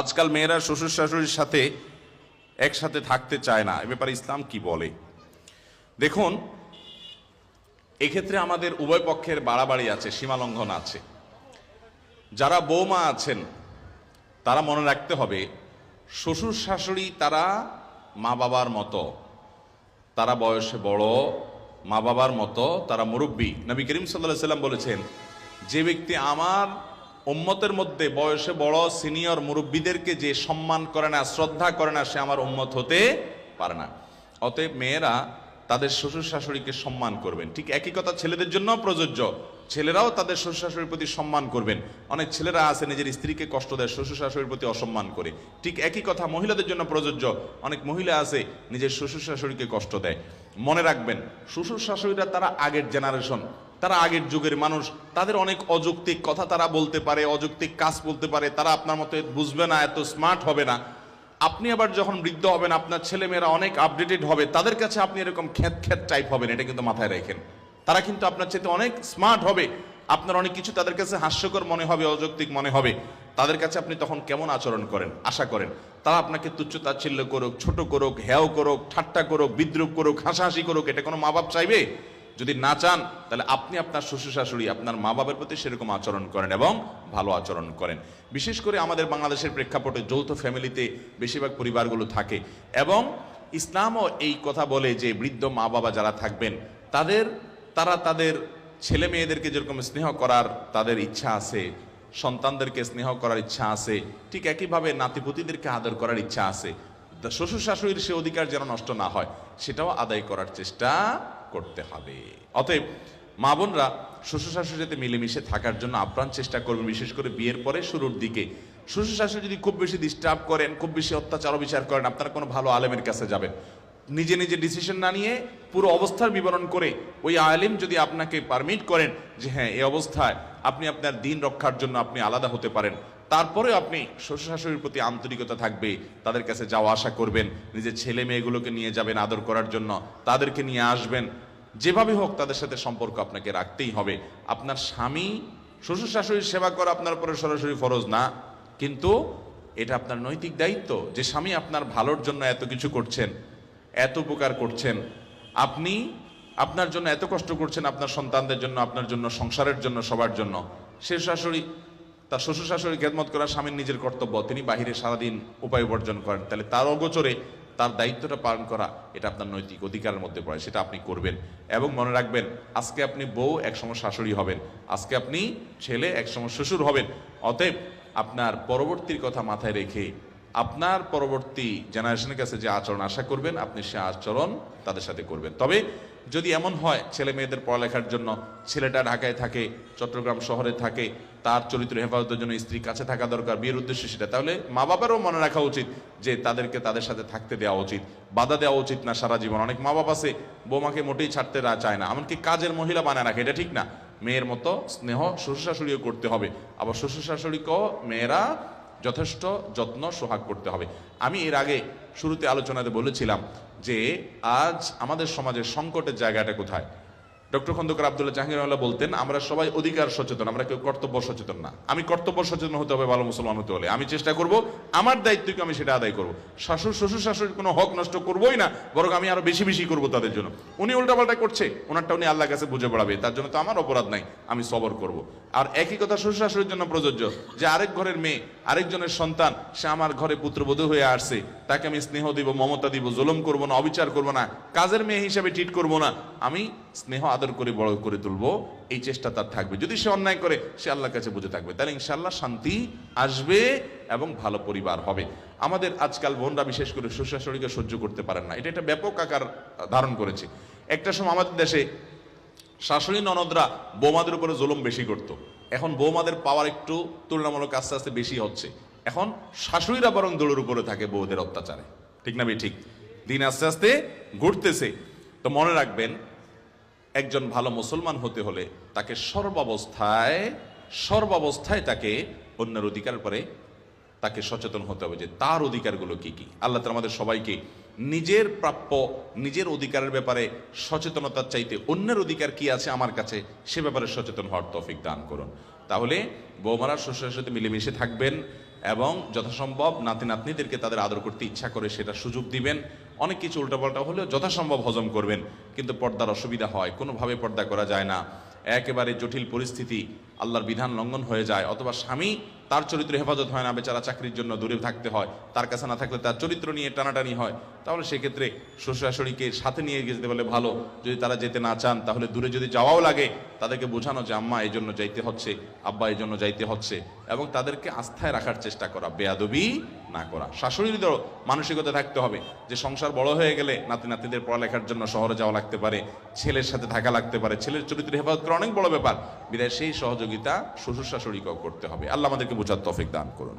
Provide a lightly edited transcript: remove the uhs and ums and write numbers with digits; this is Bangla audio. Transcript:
আজকাল মেয়েরা শ্বশুর শাশুড়ির সাথে একসাথে থাকতে চায় না, এ ব্যাপারে ইসলাম কি বলে? দেখুন, এক্ষেত্রে আমাদের উভয় পক্ষের বাড়াবাড়ি আছে, সীমালঙ্ঘন আছে। যারা বৌমা আছেন তারা মনে রাখতে হবে, শ্বশুর শাশুড়ি তারা মা বাবার মতো, তারা বয়সে বড়, মা বাবার মতো, তারা মুরব্বী। নবী করিম সাল্লাল্লাহু আলাইহি সাল্লাম বলেছেন, যে ব্যক্তি আমার উম্মতের মধ্যে বয়সে বড় সিনিয়র মুরব্বীদেরকে যে সম্মান করে না, শ্রদ্ধা করে না, সে আমার উম্মত হতে পারে না। অতএব মেয়েরা তাদের শ্বশুর শাশুড়িকে সম্মান করবেন। ঠিক একই কথা ছেলেদের জন্য প্রযোজ্য, ছেলেরাও তাদের শ্বশুর শাশুড়ির প্রতি সম্মান করবেন। অনেক ছেলেরা আছে নিজের স্ত্রীকে কষ্ট দেয়, শ্বশুর শাশুড়ির প্রতি অসম্মান করে। ঠিক একই কথা মহিলাদের জন্য প্রযোজ্য, অনেক মহিলা আছে নিজের শ্বশুর শাশুড়িকে কষ্ট দেয়। মনে রাখবেন, শ্বশুর শাশুড়িরা তারা আগের জেনারেশন, তারা আগের যুগের মানুষ, তাদের অনেক অযৌক্তিক কথা তারা বলতে পারে, অযৌক্তিক কাজ বলতে পারে, তারা আপনার মতো বুঝবে না, এত স্মার্ট হবে না। আপনি আবার যখন বৃদ্ধ হবেন, আপনার ছেলেমেয়েরা অনেক আপডেটেড হবে, তাদের কাছে আপনি এরকম খ্যাত খ্যাত টাইপ হবেন, এটা কিন্তু মাথায় রাখেন। তারা কিন্তু আপনার চাইতে অনেক স্মার্ট হবে, আপনার অনেক কিছু তাদের কাছে হাস্যকর মনে হবে, অযৌক্তিক মনে হবে। তাদের কাছে আপনি তখন কেমন আচরণ করেন, আশা করেন? তারা আপনাকে তুচ্ছ তাচ্ছিল্য করুক, ছোট করুক, হেয় করুক, ঠাট্টা করুক, বিদ্রুপ করুক, হাসাহাসি করুক, এটা কোনো মা বাপ চাইবে? যদি না চান, তাহলে আপনি আপনার শ্বশুর শাশুড়ি, আপনার মা বাবার প্রতি সেরকম আচরণ করেন এবং ভালো আচরণ করেন। বিশেষ করে আমাদের বাংলাদেশের প্রেক্ষাপটে যৌথ ফ্যামিলিতে বেশিরভাগ পরিবারগুলো থাকে, এবং ইসলামও এই কথা বলে যে বৃদ্ধ মা বাবা যারা থাকবেন তারা তাদের ছেলে মেয়েদেরকে যেরকম স্নেহ করার তাদের ইচ্ছা আছে, সন্তানদেরকে স্নেহ করার ইচ্ছা আছে, ঠিক একইভাবে নাতিপুতিদেরকে আদর করার ইচ্ছা আছে। শ্বশুর শাশুড়ির সে অধিকার যেন নষ্ট না হয়, সেটাও আদায় করার চেষ্টা করতে হবে। অতএব মা বোনরা শ্বশুর শাশুড়ির সাথে মিলেমিশে থাকার জন্য আপ্রাণ চেষ্টা করবেন, বিশেষ করে বিয়ের পরে শুরুর দিকে। শ্বশুর শাশুড়ি যদি খুব বেশি ডিস্টার্ব করেন, খুব বেশি অত্যাচার বিচার করেন, আপনারা কোনো ভালো আলেমের কাছে যাবেন। নিজে নিজে ডিসিশন না নিয়ে পুরো অবস্থার বিবরণ করে ওই আলেম যদি আপনাকে পারমিট করেন যে হ্যাঁ, এই অবস্থায় আপনি আপনার দিন রক্ষার জন্য আপনি আলাদা হতে পারেন, তারপরে আপনি শ্বশুর শাশুড়ির প্রতি আন্তরিকতা থাকবে, তাদের কাছে যাওয়া আসা করবেন, নিজের ছেলে মেয়েগুলোকে নিয়ে যাবেন আদর করার জন্য, তাদেরকে নিয়ে আসবেন, যেভাবে হোক তাদের সাথে সম্পর্ক আপনাকে রাখতেই হবে। আপনার স্বামী শ্বশুর শাশুড়ির সেবা করা আপনার উপরে সরাসরি ফরজ না, কিন্তু এটা আপনার নৈতিক দায়িত্ব যে স্বামী আপনার ভালোর জন্য এত কিছু করছেন, এত উপকার করছেন, আপনি আপনার জন্য এত কষ্ট করছেন, আপনার সন্তানদের জন্য, আপনার জন্য, সংসারের জন্য, সবার জন্য। সে শাশুড়ি, তার শ্বশুর শাশুড়ি খেদমত করা স্বামীর নিজের কর্তব্য, তিনি বাহিরে সারাদিন উপায় উপার্জন করেন, তাহলে তার অগোচরে তার দায়িত্বটা পালন করা এটা আপনার নৈতিক অধিকারের মধ্যে পড়ে, সেটা আপনি করবেন। এবং মনে রাখবেন, আজকে আপনি বউ, একসময় শাশুড়ি হবেন, আজকে আপনি ছেলে, একসময় শ্বশুর হবেন। অতএব আপনার পরবর্তীর কথা মাথায় রেখে আপনার পরবর্তী জেনারেশনের কাছে যে আচরণ আশা করবেন, আপনি সে আচরণ তাদের সাথে করবেন। তবে যদি এমন হয় ছেলে মেয়েদের পড়ালেখার জন্য ছেলেটা ঢাকায় থাকে, চট্টগ্রাম শহরে থাকে, তার চরিত্র হেফাজতের জন্য স্ত্রী কাছে থাকা দরকার, বিয়ের উদ্দেশ্য সেটা, তাহলে মা বাবারও মনে রাখা উচিত যে তাদেরকে তাদের সাথে থাকতে দেওয়া উচিত, বাধা দেওয়া উচিত না সারা জীবন। অনেক মা বাবা আছে বৌমাকে মোটেই ছাড়তে চায় না, এমনকি কাজের মহিলা বানায় রাখে, এটা ঠিক না। মেয়ের মতো স্নেহ শ্বশুর শাশুড়িও করতে হবে, আবার শ্বশুর শাশুড়িকেও মেয়েরা যথেষ্ট যত্ন সোহাগ করতে হবে। আমি এর আগে শুরুতে আলোচনাতে বলেছিলাম যে আজ আমাদের সমাজের সংকটের জায়গাটা কোথায়। ডক্টর খন্দকার আব্দুল্লাহ জাহাঙ্গীর বলতেন, আমরা সবাই অধিকার সচেতন, আমরা কেউ কর্তব্য সচেতন না। আমি কর্তব্য সচেতন হতে হবে, ভালো মুসলমান হতে হলে আমি চেষ্টা করব আমার দায়িত্বকে আমি সেটা আদায় করব। শ্বশুর শাশুড়ির কোনো হক নষ্ট করবোই না, বরং আমি আরো বেশি বেশি করবো তাদের জন্য। উনি উল্টাপাল্টা করছে, ওনারটা উনি আল্লাহর কাছে বুঝে পড়াবে, তার জন্য তো আমার অপরাধ নাই, আমি সবর করব। আর একই কথা শ্বশুর শাশুড়ির জন্য প্রযোজ্য, যে আরেক ঘরের মেয়ে, আরেকজনের সন্তান, সে আমার ঘরে পুত্রবধূ হয়ে আসছে, তাকে আমি স্নেহ দিব, মমতা দিব, জুলুম করব না, অবিচার করব না, কাজের মেয়ে হিসাবে ট্রিট করব না, আমি স্নেহ আদর করে বড় করে তুলবো, এই চেষ্টা তার থাকবে। যদি সে অন্যায় করে, সে আল্লাহর কাছে বুঝে থাকবে, তাহলে ইনশাআল্লাহ শান্তি আসবে এবং ভালো পরিবার হবে। আমাদের আজকাল বোনরা বিশেষ করে শ্বশুর শাশুড়িকে সহ্য করতে পারেন না, এটা একটা ব্যাপক আকার ধারণ করেছে। একটা সময় আমাদের দেশে শাশুড়ি ননদরা বৌমাদের উপরে জুলুম বেশি করত, এখন বৌমাদের পাওয়ার একটু তুলনামূলক আস্তে আস্তে বেশি হচ্ছে, এখন শাশুড়িরা বরং দৌড়ের উপরে থাকে বউদের অত্যাচারে। ঠিক না ভাই? ঠিক। দিন আস্তে আস্তে ঘুরতেছে। তো মনে রাখবেন, একজন ভালো মুসলমান হতে হলে তাকে সর্বাবস্থায় তাকে অন্যের অধিকারের পরে তাকে সচেতন হতে হবে যে তার অধিকারগুলো কি কি। আল্লাহ তাআলা আমাদের সবাইকে নিজের প্রাপ্য, নিজের অধিকারের ব্যাপারে সচেতনতার চাইতে অন্যের অধিকার কি আছে আমার কাছে, সে ব্যাপারে সচেতন হওয়ার তৌফিক দান করুন। তাহলে বৌমারা শ্বশুরের সাথে মিলেমিশে থাকবেন এবং যথাসম্ভব নাতি নাতনিদেরকে তাদের আদর করতে ইচ্ছা করে সেটা সুযোগ দিবেন। অনেক কিছু উল্টাপাল্টা হলেও যথাসম্ভব হজম করবেন, কিন্তু পর্দার অসুবিধা হয়, কোনোভাবে পর্দা করা যায় না, একেবারে জটিল পরিস্থিতি, আল্লাহর বিধান লঙ্ঘন হয়ে যায়, অথবা স্বামী তার চরিত্র হেফাজত হয় না, বেচারা চাকরির জন্য দূরে থাকতে হয়, তার কাছে না থাকলে তার চরিত্র নিয়ে টানাটানি হয়, তাহলে সেক্ষেত্রে শ্বশুর শাশুড়িকে সাথে নিয়ে যেতে বলে ভালো। যদি তারা যেতে না চান তাহলে দূরে যদি যাওয়াও লাগে তাদেরকে বোঝানো যে আম্মা এই জন্য যাইতে হচ্ছে, আব্বা এই জন্য যাইতে হচ্ছে, এবং তাদেরকে আস্থায় রাখার চেষ্টা করা, বেয়াদবি না করা। শাশুড়িদেরও মানসিকতা থাকতে হবে যে সংসার বড় হয়ে গেলে নাতি নাতিদের পড়ালেখার জন্য শহরে যাওয়া লাগতে পারে, ছেলের সাথে থাকা লাগতে পারে, ছেলের চরিত্র হেফাজত করা অনেক বড় ব্যাপার, বিধায় সেই সহযোগিতা শ্বশুর শাশুড়িকেও করতে হবে। আল্লাহ আমাদেরকে বোঝার তৌফিক দান করুন।